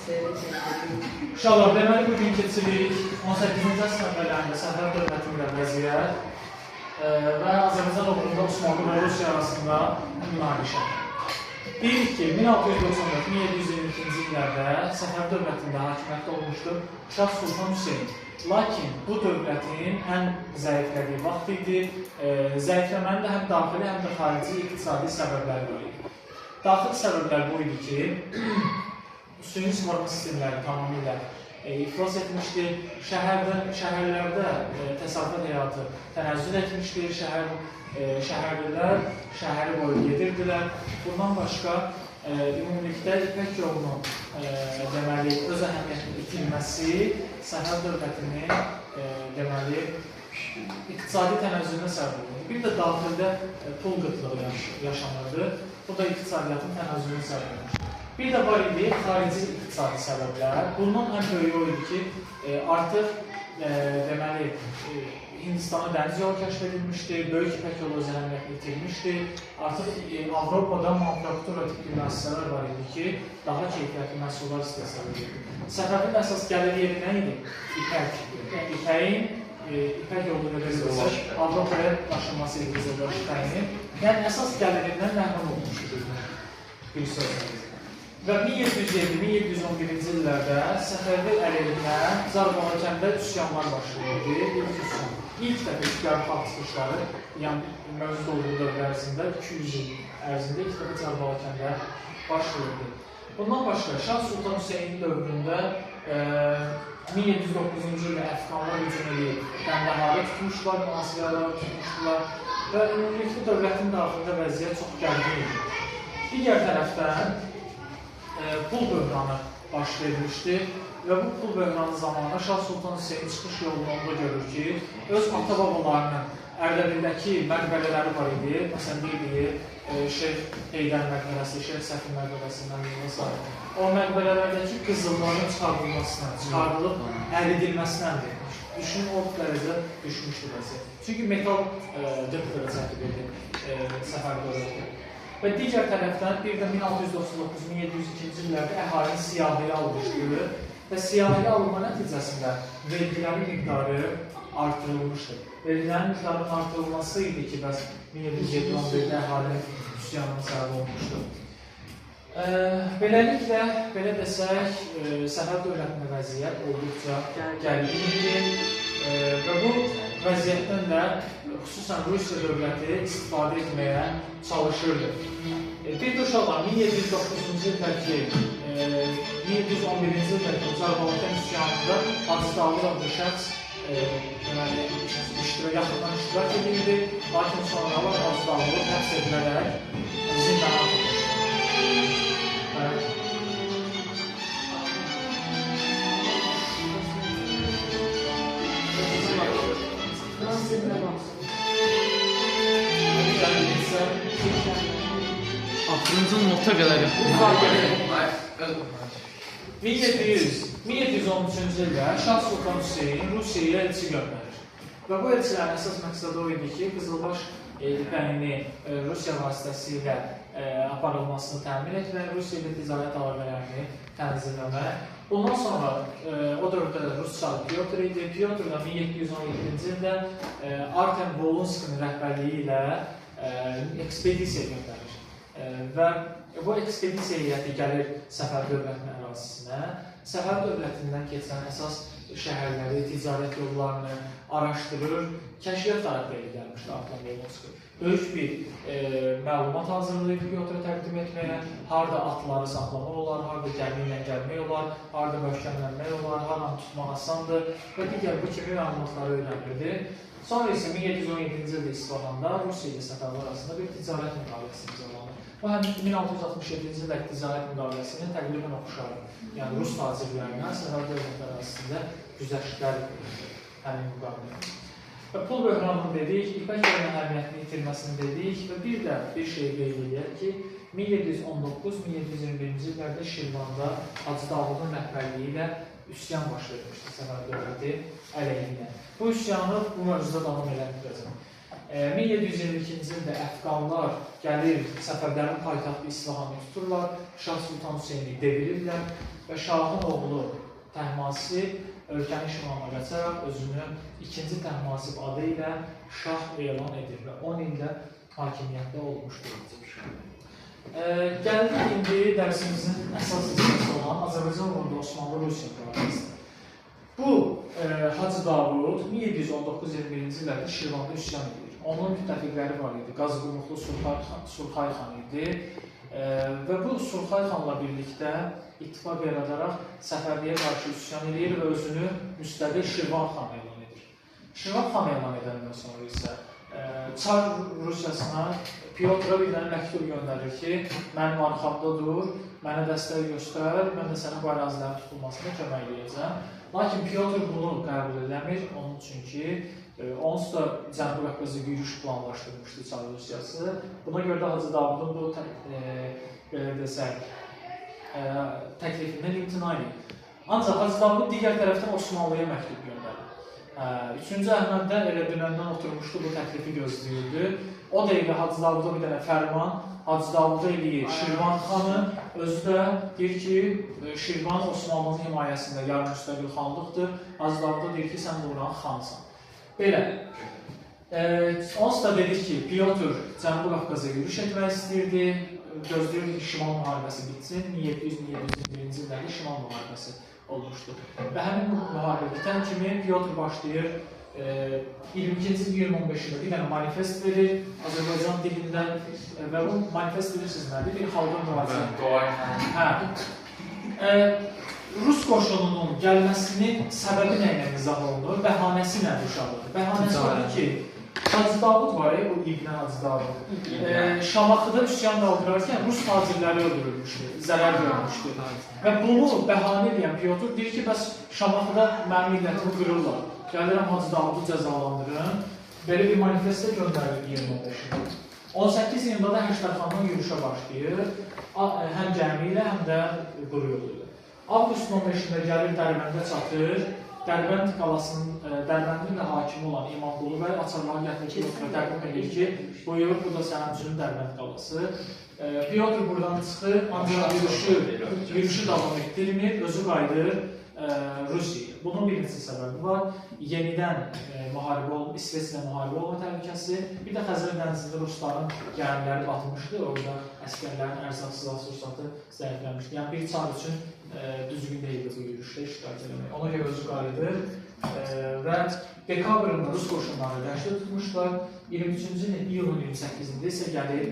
İnşallah, deməli bugün keçirik 18-ci əsr əvvəllərində Səfəv dövlətində vəziyyət və Azərbaycan uğrunda Osmanlı və Rusiya arasında münaqişə. Deyirik ki, 1694-1722-ci illərdə Səfəv dövlətində hakimiyyətdə olmuşdur Şah Sultan Hüseyin. Lakin bu dövlətin ən zəiflədiyi vaxt idi. Zəifləmənin də həm daxili, həm də xarici iqtisadi səbəbləri var idi. Daxili səbəblər bu idi ki, süni suvarma sistemləri tamamilə iflas etmişdir. Şəhərlərdə təsərrüfat həyatı tənəzzül etmişdir. Şəhərlilər şəhəri boyu gedirdilər. Bundan başqa, ümumilikdə İpək yolunun deməli, öz əhəmiyyətini itirməsi Səfəv dövlətinin deməli, iqtisadi tənəzzülünə səbəb oldu. Bir də daxildə pul qıtlığı yaşanırdı. Bu da iqtisadiyyatın tənəzzülünə səbəb olmuşdur. Bir də var idi xarici iqtisadi səbəblər. Bunun ən böyüyü o idi ki, artıq deməli, Hindistana dəniz yolu kəşf edilmişdir, böyük İpək yolu öz əhəmiyyətini itirmişdir. Artıq Avropada manufaktura tipli müəssisələr var idi ki, daha keyfiyyətli məhsullar istehsal edirdi. Səfəvin əsas gəlir yeri nə idi? İpək. İpək yolu dediğimiz Avropaya daşınması edilmişdir İpəyin. Yəni əsas gəlirindən məmnun olmuşdur bir sözlə. Və 1707-1711-ci illərdə Səfəvi əleyhinə Zarbağakəndə üsyanlar başlayırdı. İlk dəfə üsyan xalq çıxışları, yəni mövcud olduğu dövr ərzində 200 il ərzində ilk dəfə Zarbağakəndə başlayırdı. Bundan başqa Şah Sultan Hüseynin dövründə 1709-cu ildə Əfqanlar hücum edib, Qəndəharı tutmuşlar, Nasirələri tutmuşdular və ümumilikdə dövlətin daxilində vəziyyət çox gərgin idi. Digər tərəfdən pul böhranı baş verilmişdir və bu pul böhranı zamanında Şah Sultan Hüseyin çıxış yolunu onda görür ki, öz ata-babalarının Ərdəbildəki məqbələləri var idi. Məsələn, deyildi, Şeyx Heydər məqbələsi, Şeyx Səfi məqbələsindən və o məqbələlərdəki qızılların çıxarılıb əridilməsindən verilmiş. Düşünün, o dərəcə düşmüşdür vəziyyət. Çünki metal qıtlığı çəkib edir Səfəv dövləti. Və digər tərəfdən bir də 1699-1702-ci illərdə əhalinin siyahıya alınmışdır və siyahıya alınma nəticəsində vergilərin miqdarı artırılmışdır. Vergilərin miqdarının artırılması idi ki, bəs 1707-1711-də əhalinin üsyanına səbəb olmuşdur. Beləliklə, belə desək, Səfəv dövlətində vəziyyət olduqca gərgin idi və bu vəziyyətdən də xüsusən Rusiya dövləti istifadə etməyə çalışırdı. Bir də uşaqlar 1709-cu ildəki 1711-ci ildəki Zarbağakən üsyanında Hacı Dağlı adlı şəxs yaxından iştirak edildi, lakin sonralar Hacı Dağlı həbs edilərək zindana atılmışdır. Axırıncı nota qədər 1713-cü ildə Şah Sultan Hüseyin Rusiyaya elçi göndərir. Və bu elçilərin əsas məqsədi o idi ki, Qızılbaş ipəyini Rusiya vasitəsilə aparılmasını təmin etmək, Rusiya ilə ticarət əlaqələrini tənzimləmək. Bundan sonra o dövrdə Rus çarı Pyotr idi. Pyotr da 1717-ci ildə Artem Volunskinin rəhbərliyi ilə ekspedisiya göndərir. Və bu ekspedisiya heyəti gəlir Səfəv dövlətinin ərazisinə. Səfəv dövlətindən keçən əsas şəhərləri, ticarət yollarını araşdırır. Kəşfiyyat tarixləri gəlmişdir Artem Volunski. Böyük bir məlumat hazırlayıb Pyotra təqdim etməyə, harada atları saxlamaq olar, harada gəmi ilə gəlmək olar, harada möhkəmlənmək olar, haradan tutmaq asandır və digər bu kimi məlumatları öyrənirdi. Sonra isə 1717-ci ildə İsfahanda Rusiya ilə Səfəv arasında bir ticarət müqaviləsi imzalanır. Bu həm 1667-ci ildəki ticarət müqaviləsinin təqribən oxşarı. Yəni Rus tacirlərinə Səfəv dövləti arasında güzəştlər həmin müqavilə. Pul böhranını dedik, İpək yolunun əhəmiyyətini itirməsini dedik və bir də bir şey qeyd edək ki, 1719-1721-ci illərdə Şirvanda Hacı Dağlının rəhbərliyi ilə üsyan baş vermişdir Səfəv dövləti əleyhinə. Bu üsyanı bu mövzuda davam elətdirəcəm. 1722-ci ildə Əfqanlar gəlir Səfəvlərin paytaxtı İsfahanı tuturlar, Şah Sultan Hüseyni devirirlər və Şahın oğlu Təhmasib ölkənin şimalına qaçaraq özünü ikinci Təhmasib adı ilə şah elan edir və 10 ildə hakimiyyətdə olmuşdur. Gəldik indi dərsimizin əsas hissəsi olan Azərbaycan uğrunda Osmanlı-Rusiya müharibəsi. Bu Hacı Davud 1719-21-ci illərdə Şirvanda üsyan edir. Onun müttəfiqləri var idi. Qazqumluqlu Surxay xan idi və bu Surxay xanla birlikdə ittifaq yaradaraq Səfəviyə qarşı üsyan edir və özünü müstəqil Şirvan xan elan edir. Şirvan xan elan edəndən sonra isə Çar Rusiyasına Pyotra bir dənə məktub göndərir ki, mənim arxamda dur, mənə dəstək göstər, mən də sənə bu ərazilərin tutulmasına kömək edəcəm. Lakin Pyotr bunu qəbul edəmir, onun üçün ki, onsuz da Cənubi Qafqazı yürüyüş planlaşdırmışdı Çar Rusiyası. Buna görə də Hacı Davudun bu təklifindən imtina edir. Ancaq Hacı Davud digər tərəfdən Osmanlıya məktub göndərir. 3-cü Əhməd də elə dünəndən oturmuşdu, bu təklifi gözləyirdi. O dəqiqə Hacı Davuda bir dənə fərman, Hacı Davuda eləyir Şirvan xanı, özü də deyir ki, Şirvan Osmanlının himayəsində yarım müstəqil xanlıqdır. Hacı Davuda deyir ki, sən buranın xansan. Belə. Onsuz da dedik ki, Pyotr Cənubi Qafqaza yürüyüş etmək istəyirdi. Gözləyir ki, Şimal müharibəsi bitsin. 1700-1701-ci illərdə Şimal müharibəsi olmuşdur. Və həmin müharibə bitən kimi Pyotr başlayır 22-ci iyun 15-də bir dənə manifest verir Azərbaycan dilində və bu manifest bilirsiniz nədir? Bir xalqa müraciət. Rus qoşununun gəlməsinin səbəbi nə ilə izah olunur? Bəhanəsi nədir uşaqlar? Bəhanəsi odur ki, Hacı Davud var ya, bu İbn Hacı Davud. Şamaxıda üsyan qaldırarkən Rus tacirləri öldürülmüşdü, zərər görmüşdü. Və bunu bəhanə edən Pyotr deyir ki, bəs Şamaxıda mənim millətimi qırırlar. Gəlirəm Hacı Davudu cəzalandırın. Belə bir manifestə göndərir 25-də. 18 iyunda da Həştərxandan yürüyüşə başlayır. Həm gəmi ilə, həm də quru yolu ilə. Avqustun 15-də gəlir Dərbəndə çatır. Dərbənd qalasının, Dərbəndin də hakimi olan İmamqulu bəy açarları gətirir ki, təqdim edir ki, buyur, bu da sənin üçün Dərbənd qalası. Pyotr buradan çıxır, ancaq yürüyüşü davam etdirmir, özü qayıdır Rusiyaya. Bunun bir neçə səbəbi var. Yenidən İsveçlə müharibə olma təhlükəsi, bir də Xəzər dənizində Rusların gəmiləri batmışdı, orada əskərlərin ərzaqsız sursatı zəifləmişdi. Yəni bir çar üçün düzgün deyildi bu yürüyüşdə iştirak etmək. Ona görə özü qayıdır və dekabrında Rus qoşunları dəşdə tutmuşlar. 23-cü iyulun 28-də isə gəlir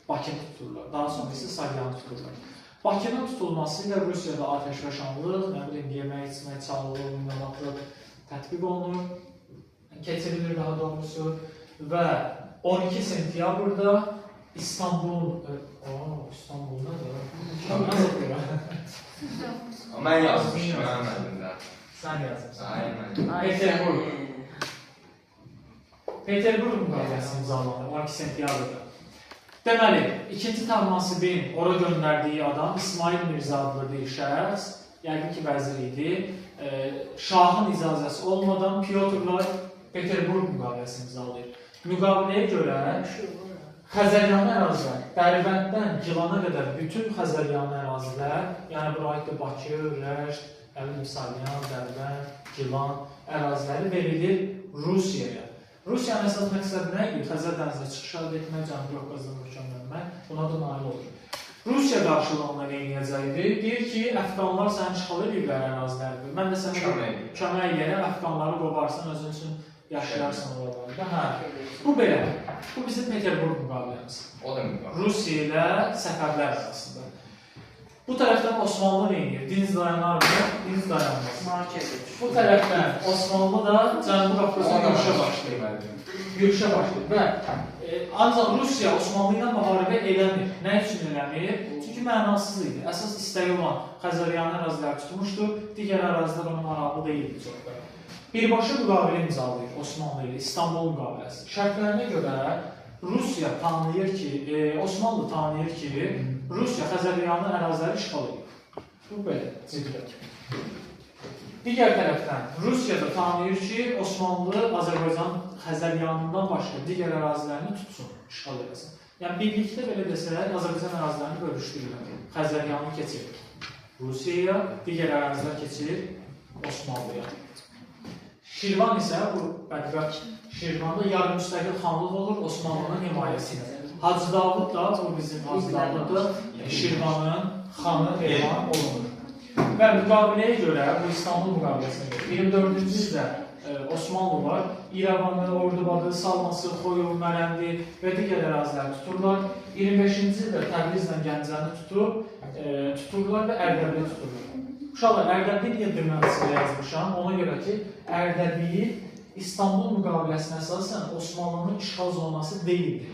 Bakını tuturlar. Daha sonra isə Salyanı tuturlar. Bakının tutulması ilə Rusiyada atəşfəşanlıq, yemək, içmək, çalılıq, minalaqlıq tətbiq olunur, keçirilir daha doğrusu və 12 sentyabrda İstanbul... İstanbul nədir? Mən yazmışım, mən əlimdə. Sən yazmışsın. Aynen. Peterburq müqaviləsinin imzalanır 12 sentyabrda. Deməli, ikinci Təhmasibin ora göndərdiyi adam İsmail Mirzə adlı bir şəxs, yəqin ki, vəzir idi. Şahın icazəsi olmadan Pyotrla Peterburq müqaviləsini imzalayır. Müqaviləyə görə Xəzəryanı ərazilər, Dərbənddən Gilana qədər bütün Xəzəryanı ərazilər, yəni bura aiddir Bakı, Rəşd, Salyan, Dərbənd, Gilan əraziləri verilir Rusiyaya. Rusiyanın əsas məqsədi nə idi? Xəzər dənizinə çıxış əldə etmək, Cənubi Qafqazda möhkəmlənmək, buna da nail olur. Rusiya qarşılığında nə edəcəkdi? Deyir ki, Əfqanlar səni işğal ediblər ərazilərdir. Mən də sənə kömək edərəm, Əfqanları qovarsan, özün üçün yaşayarsan oralarda. Bu belə. Bu bizim Peterburq müqaviləmiz. Rusiya ilə Səfəvlər arasında. Bu tərəfdən Osmanlı nə edir? Diniz dayanar mı? Diniz dayanmaz. Bu tərəfdən Osmanlı da Cənubi Qafqazda yürüyüşə başlayır. Və ancaq Rusiya Osmanlı ilə müharibə eləmir. Nə üçün eləmir? Çünki mənasız idi. Əsas istəyi olan Xəzəryanı ərazilər tutmuşdu. Digər ərazilər ona maraqlı deyildi çox da. Birbaşa müqavilə imzalayır Osmanlı ilə İstanbul müqaviləsi. Şərtlərinə görə Rusiya tanıyır ki, Osmanlı tanıyır ki, Rusiya Xəzəryanı əraziləri işğal edir. Bu belə, ciddi. Digər tərəfdən Rusiya da tanıyır ki, Osmanlı Azərbaycan Xəzəryanından başqa digər ərazilərini tutsun, işğal edəsin. Yəni birlikdə belə desələr Azərbaycan ərazilərini bölüşdürürlər, Xəzəryanı keçirir. Rusiyaya, digər ərazilər keçir Osmanlıya. Şirvan isə bu bədbəxt Şirvanda yarım müstəqil xanlıq olur Osmanlının himayəsində. Hacı Davud da, bu bizim Hacı Davud da Şirvanın xanı elan olunur. Və müqaviləyə görə, bu İstanbul müqaviləsinə görə 24-cü ildə Osmanlı var, İrəvanı, Ordubadı, Salması, Xoyun, Mərəndi və digər əraziləri tuturlar. 25-ci ildə Təbrizlə Gəncəni tuturlar və Ərdəbili tuturlar. Uşaqlar, Ərdəbili niyə dırnaqçıda yazmışam? Ona görə ki, Ərdəbili İstanbul müqaviləsinə əsasən Osmanlının işğal zonası deyildi.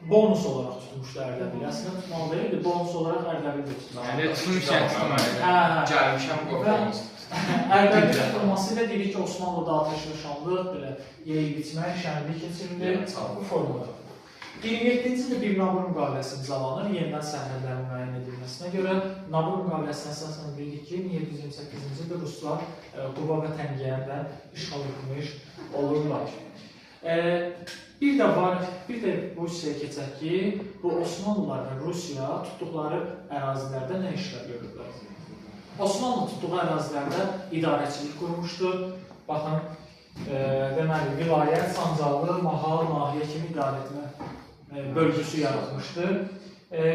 Bonus olaraq tutmuşdu Ərdəbili. Əslində tutmalı deyildi, bonus olaraq Ərdəbili tutulmalı. Yəni tutmuş tutmalı. Gəlmişəm bu bonus. Ərdəbili tutulması ilə dedik ki, Osmanlıda atəşləşanlıq, belə yeyib içmək, şənlik keçirilir bu formada. 27-ci ildə bir Nabur müqaviləsi imzalanır, yenidən sərhədlərin müəyyən edilməsinə görə. Nabur müqaviləsinə əsasən bildik ki, 1728-ci ildə Ruslar Quba və Təngiyədən işğal etmiş olurlar. Bir də Rusiyaya keçək ki, bu Osmanlılar və Rusiya tutduqları ərazilərdə nə işlər görürlər? Osmanlı tutduğu ərazilərdə idarəçilik qurmuşdur. Baxın, deməli, vilayət, Sancalı, Mahal, Nahiyə kimi idarə etmə bölgüsü yaratmışdır.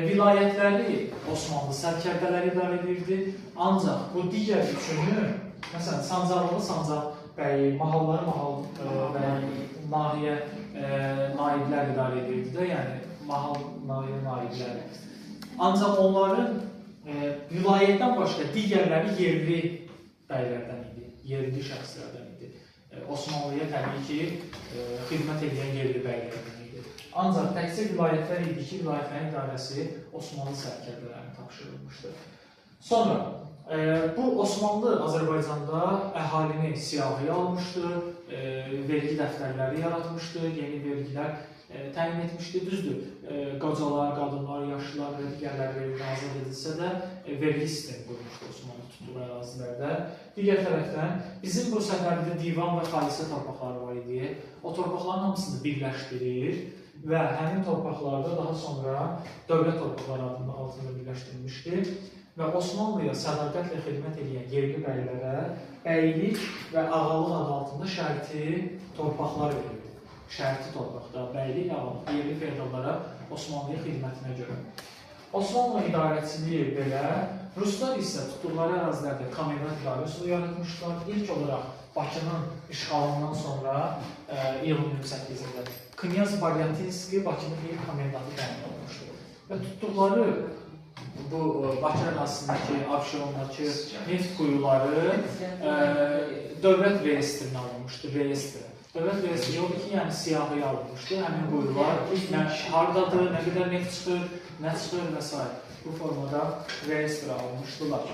Vilayətləri Osmanlı sərkərdələri idarə edirdi. Ancaq bu digər üçünü, məsələn, Sancalı, Sancaq bəyi, Mahalları, Mahal bəyi, Nahiyə naiblər idarə edirdi də, yəni Mahal, Nahiyə naibləri. Ancaq onların vilayətdən başqa digərləri yerli bəylərdən idi, yerli şəxslərdən idi. Osmanlıya təbii ki, xidmət edən yerli bəylərdən idi. Ancaq təkcə vilayətlər idi ki, vilayətlərin idarəsi Osmanlı sərkərdələrinə tapşırılmışdır. Sonra, bu Osmanlı Azərbaycanda əhalini siyahıya almışdır, vergi dəftərləri yaratmışdır, yeni vergilər təyin etmişdir. Düzdür, qocalar, qadınlar, yaşlılar və digərlər vergidən azad edilsə də vergi sistemi qurmuşdur Osmanlı tutduğu ərazilərdə. Digər tərəfdən, bizim bu səfərdə divan və xalisə torpaqları var idi. O torpaqların hamısını birləşdirir və həmin torpaqlarda daha sonra dövlət torpaqları altında birləşdirilmişdir. Və Osmanlıya sədaqətlə xidmət edən yerli bəylərə bəylik və ağalıq adı altında şərti torpaqlar verildi. Şərti torpaqda bəylik, ağalıq, yerli feodallara Osmanlıya xidmətinə görə. Osmanlı idarəçiliyi belə, Ruslar isə tutduqları ərazilərdə komendant idarə üsulu yaratmışlar. İlk olaraq Bakının işğalından sonra iyulun 28-də Knyaz Balyatinski Bakının ilk komendantı təyin olmuşdur. Və tutduqları bu Bakı ərazisindəki Abşerondakı neft quyuları dövlət reyestrinə alınmışdır, reyestri. Dövlət reyestri odur ki, yəni siyahıya alınmışdır. Həmin quyular nə hardadır, nə qədər neft çıxır, nə çıxır və s. Bu formada reyestrə alınmışdılar.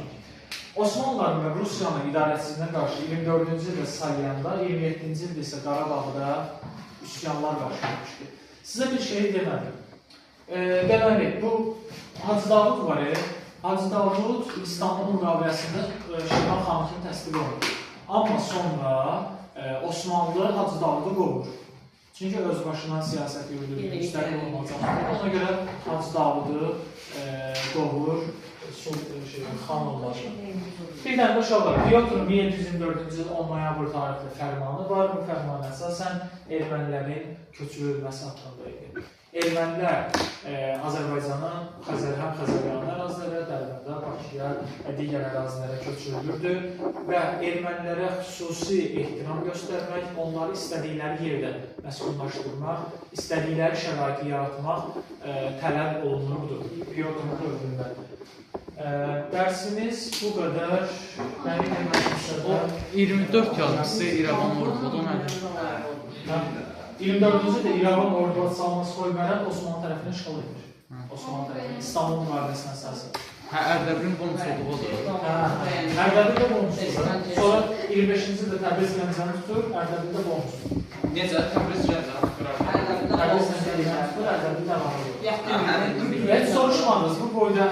Osmanlıların və Rusiyanın idarəçiliyinə qarşı 24-cü ildə Salyanda, 27-ci ildə isə Qarabağda üsyanlar başlamışdır. Sizə bir şey demədim. Deməli, bu Hacı Davud var, Hacı Davud İstanbul müqaviləsində Şirvan xanı kimi təsdiq olunur. Amma sonra Osmanlı Hacı Davudu qovur. Çünki öz başına siyasət yürüdür, müstəqil olmayacaq. Ona görə Hacı Davudu qovur, xan olacaq. Bir dənə də uşaqlar, Pyotrun 1724-cü il 10 noyabr tarixli fərmanı var. Bu fərman əsasən ermənilərin köçürülməsi haqqında idi. Ermənilər Azərbaycanın həm Xəzəryanı ərazilərə, Dərbəndə, Bakıya və digər ərazilərə köçürülürdü və ermənilərə xüsusi ehtiram göstərmək, onları istədikləri yerdə məskunlaşdırmaq, istədikləri şəraiti yaratmaq tələb olunurdu Pyotrun dövründə. Dərsimiz bu qədər. Məni demək 24 yazısı İrəvan orduda nədir? 24-cü də İrəvan orduda salması Xoymərənd Osmanlı tərəfindən işğal edilir. Osmanlı tərəfindən İstanbul müqaviləsinə əsasən. Ərdəbilin bonus olduğu odur. Ərdəbildə bonusdur. Sonra 25-ci ildə Təbriz Gəncəni tutur, Ərdəbildə bonusdur. Necə? Təbriz Gəncəni tutur. Təbriz Gəncəni tutur, Ərdəbildə devam edir. Heç soruşmadınız bu boyda